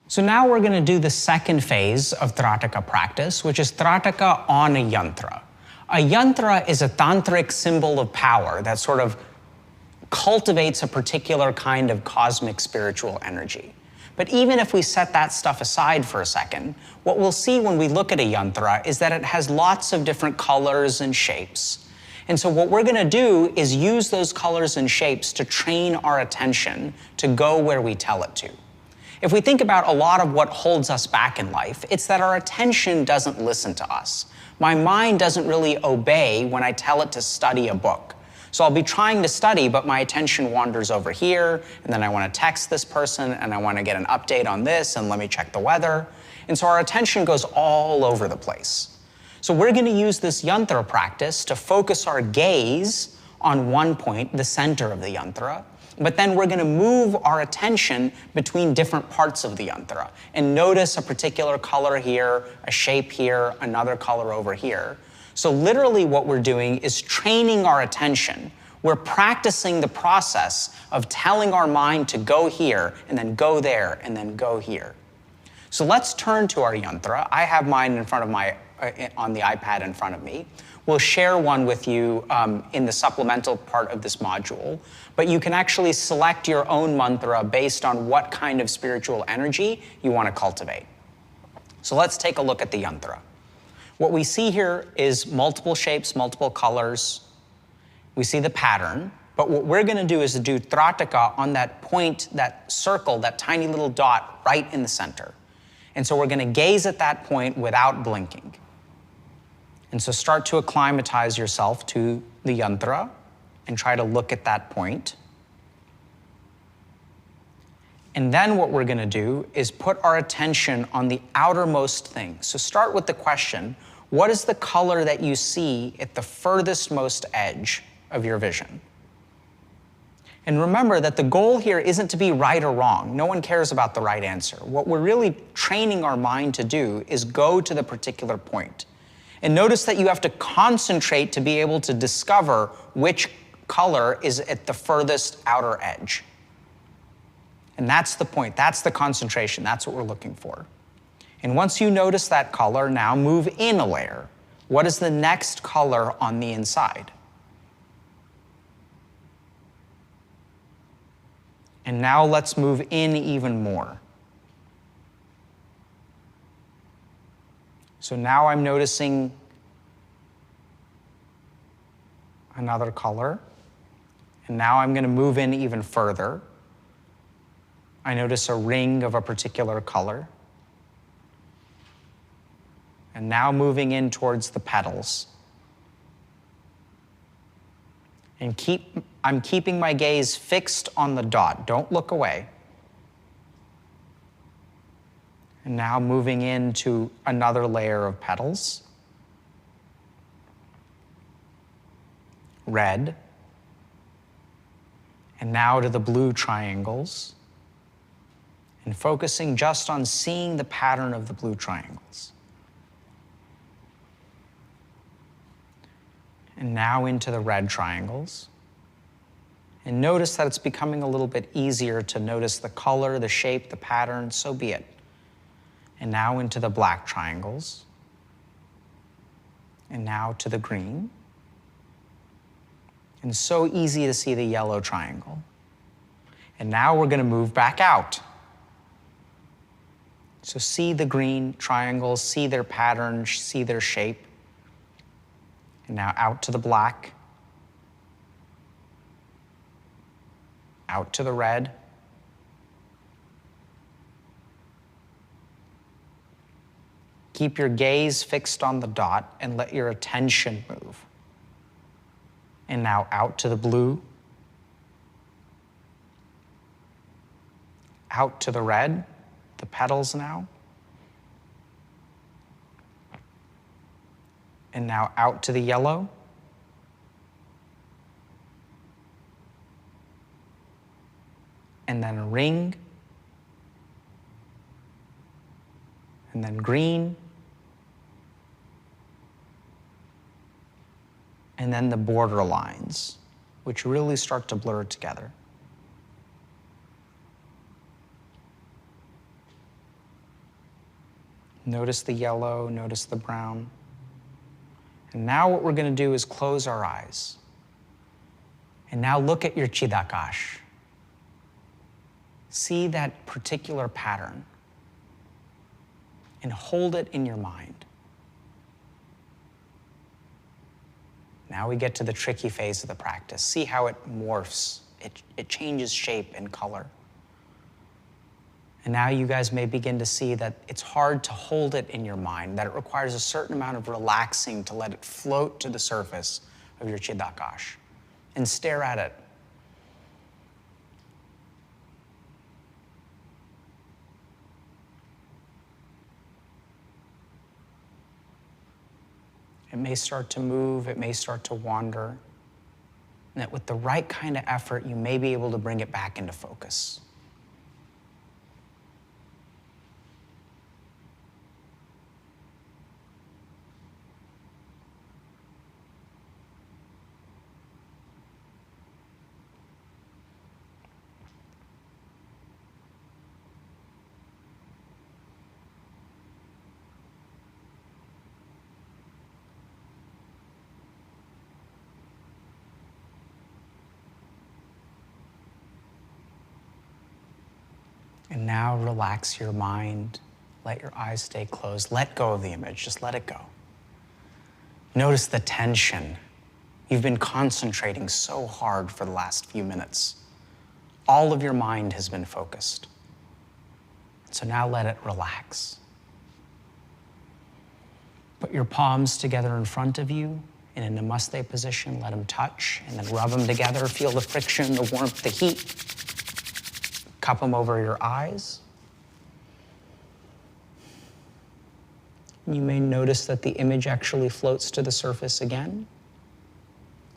So now we're going to do the second phase of Trataka practice, which is Trataka on a yantra. A yantra is a tantric symbol of power that sort of cultivates a particular kind of cosmic spiritual energy. But even if we set that stuff aside for a second, what we'll see when we look at a yantra is that it has lots of different colors and shapes. And so what we're going to do is use those colors and shapes to train our attention to go where we tell it to. If we think about a lot of what holds us back in life, it's that our attention doesn't listen to us. My mind doesn't really obey when I tell it to study a book. So I'll be trying to study, but my attention wanders over here, and then I want to text this person, and I want to get an update on this, and let me check the weather. And so our attention goes all over the place. So we're going to use this yantra practice to focus our gaze on one point, the center of the yantra, but then we're going to move our attention between different parts of the yantra and notice a particular color here, a shape here, another color over here. So literally what we're doing is training our attention. We're practicing the process of telling our mind to go here and then go there and then go here. So let's turn to our yantra. I have mine in front of on the iPad in front of me. We'll share one with you in the supplemental part of this module, but you can actually select your own mantra based on what kind of spiritual energy you want to cultivate. So let's take a look at the yantra. What we see here is multiple shapes, multiple colors. We see the pattern, but what we're going to do is to do Trataka on that point, that circle, that tiny little dot right in the center. And so we're going to gaze at that point without blinking. And so start to acclimatize yourself to the yantra and try to look at that point. And then what we're going to do is put our attention on the outermost thing. So start with the question, what is the color that you see at the furthest most edge of your vision? And remember that the goal here isn't to be right or wrong. No one cares about the right answer. What we're really training our mind to do is go to the particular point. And notice that you have to concentrate to be able to discover which color is at the furthest outer edge. And that's the point, that's the concentration, that's what we're looking for. And once you notice that color, now move in a layer. What is the next color on the inside? And now let's move in even more. So now I'm noticing another color, and now I'm going to move in even further. I notice a ring of a particular color. And now moving in towards the petals. And I'm keeping my gaze fixed on the dot. Don't look away. And now moving into another layer of petals. Red. And now to the blue triangles. And focusing just on seeing the pattern of the blue triangles. And now into the red triangles. And notice that it's becoming a little bit easier to notice the color, the shape, the pattern, so be it. And now into the black triangles. And now to the green. And so easy to see the yellow triangle. And now we're going to move back out. So see the green triangles, see their pattern, see their shape. And now out to the black. Out to the red. Keep your gaze fixed on the dot and let your attention move. And now out to the blue. Out to the red, the petals now. And now out to the yellow. And then a ring. And then green. And then the border lines, which really start to blur together. Notice the yellow, notice the brown. And now what we're going to do is close our eyes. And now look at your Chidakash. See that particular pattern and hold it in your mind. Now we get to the tricky phase of the practice. See how it morphs. It changes shape and color. And now you guys may begin to see that it's hard to hold it in your mind, that it requires a certain amount of relaxing to let it float to the surface of your Chidakash. And stare at it. It may start to move, it may start to wander. And that with the right kind of effort, you may be able to bring it back into focus. And now relax your mind. Let your eyes stay closed. Let go of the image. Just let it go. Notice the tension. You've been concentrating so hard for the last few minutes. All of your mind has been focused. So now let it relax. Put your palms together in front of you in a namaste position. Let them touch and then rub them together. Feel the friction, the warmth, the heat. Cup them over your eyes. You may notice that the image actually floats to the surface again.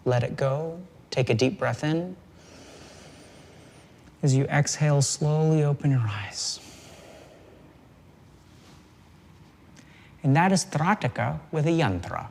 Let it go. Take a deep breath in. As you exhale, slowly open your eyes. And that is Trataka with a yantra.